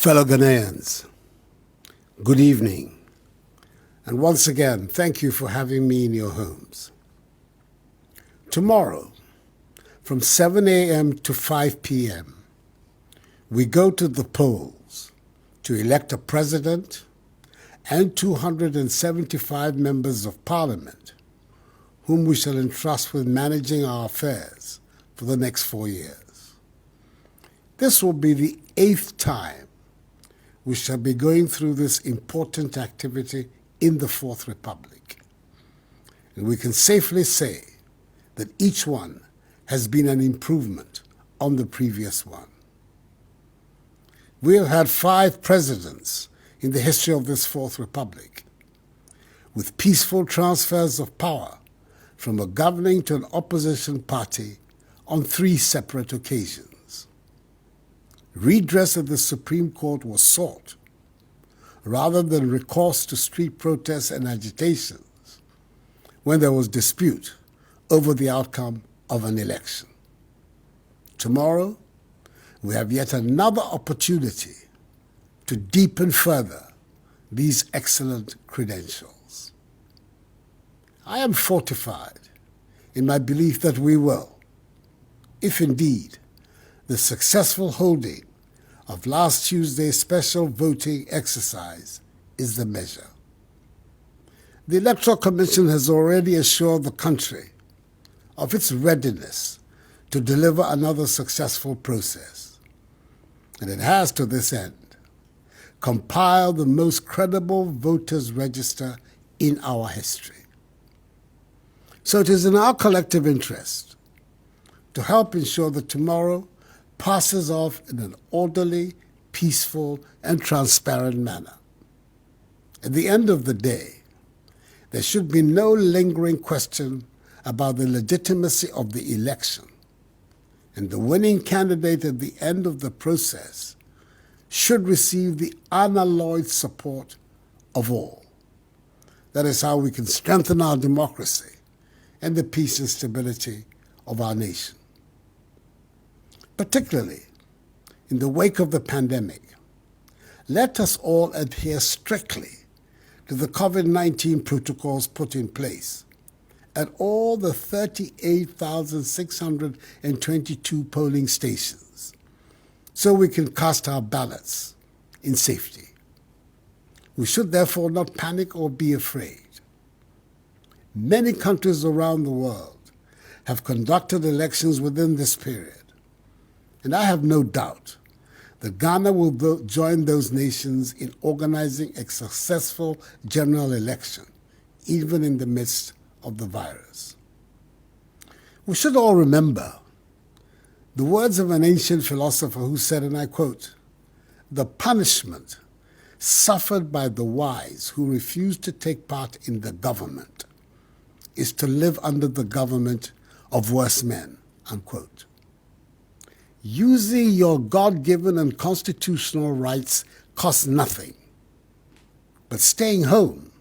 Fellow Ghanaians, good evening, and once again, thank you for having me in your homes. Tomorrow, from 7 a.m. to 5 p.m., we go to the polls to elect a president and 275 members of parliament, whom we shall entrust with managing our affairs for the next 4 years. This will be the 8th time we shall be going through this important activity in the Fourth Republic. And we can safely say that each one has been an improvement on the previous one. We have had 5 presidents in the history of this Fourth Republic, with peaceful transfers of power from a governing to an opposition party on 3 separate occasions. Redress at the Supreme Court was sought, rather than recourse to street protests and agitations when there was dispute over the outcome of an election. Tomorrow, we have yet another opportunity to deepen further these excellent credentials. I am fortified in my belief that we will, if indeed the successful holding of last Tuesday's special voting exercise is the measure. The Electoral Commission has already assured the country of its readiness to deliver another successful process, and it has, to this end, compiled the most credible voters' register in our history. So it is in our collective interest to help ensure that tomorrow passes off in an orderly, peaceful, and transparent manner. At the end of the day, there should be no lingering question about the legitimacy of the election, and the winning candidate at the end of the process should receive the unalloyed support of all. That is how we can strengthen our democracy and the peace and stability of our nation. Particularly in the wake of the pandemic, let us all adhere strictly to the COVID-19 protocols put in place at all the 38,622 polling stations, so we can cast our ballots in safety. We should therefore not panic or be afraid. Many countries around the world have conducted elections within this period, and I have no doubt that Ghana will join those nations in organizing a successful general election, even in the midst of the virus. We should all remember the words of an ancient philosopher who said, and I quote, "The punishment suffered by the wise who refuse to take part in the government is to live under the government of worse men," unquote. Using your God-given and constitutional rights costs nothing, but staying home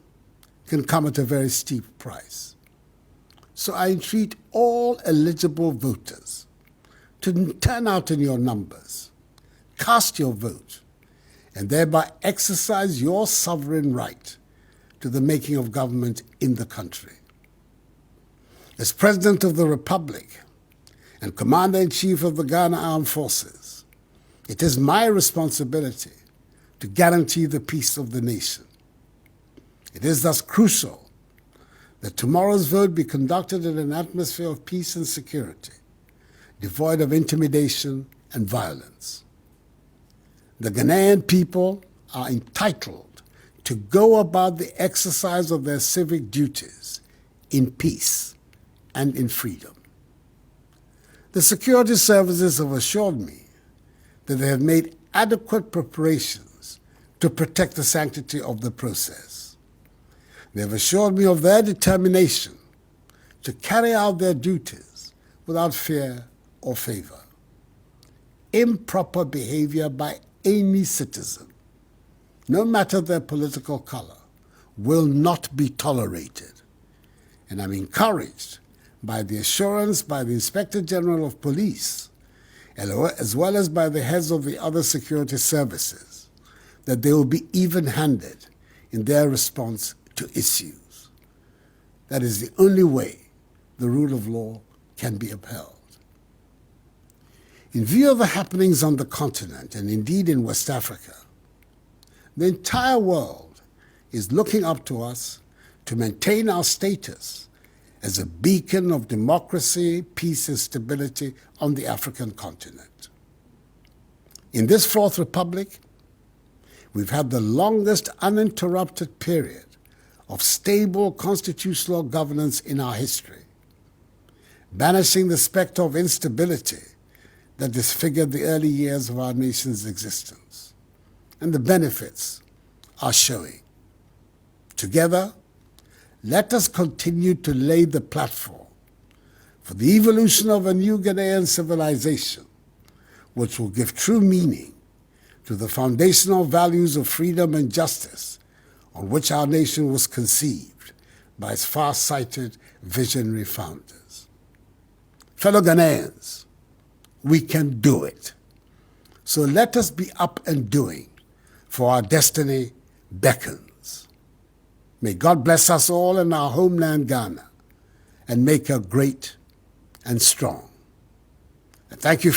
can come at a very steep price. So I entreat all eligible voters to turn out in your numbers, cast your vote, and thereby exercise your sovereign right to the making of government in the country. As President of the Republic and Commander-in-Chief of the Ghana Armed Forces, it is my responsibility to guarantee the peace of the nation. It is thus crucial that tomorrow's vote be conducted in an atmosphere of peace and security, devoid of intimidation and violence. The Ghanaian people are entitled to go about the exercise of their civic duties in peace and in freedom. The security services have assured me that they have made adequate preparations to protect the sanctity of the process. They have assured me of their determination to carry out their duties without fear or favor. Improper behavior by any citizen, no matter their political color, will not be tolerated. And I'm encouraged by the assurance by the Inspector General of Police, as well as by the heads of the other security services, that they will be even-handed in their response to issues. That is the only way the rule of law can be upheld. In view of the happenings on the continent, and indeed in West Africa, the entire world is looking up to us to maintain our status as a beacon of democracy, peace, and stability on the African continent. In this Fourth Republic, we've had the longest uninterrupted period of stable constitutional governance in our history, banishing the specter of instability that disfigured the early years of our nation's existence. And the benefits are showing. Together, let us continue to lay the platform for the evolution of a new Ghanaian civilization, which will give true meaning to the foundational values of freedom and justice on which our nation was conceived by its far-sighted visionary founders. Fellow Ghanaians, we can do it. So let us be up and doing, for our destiny beckons. May God bless us all in our homeland Ghana and make her great and strong. And thank you.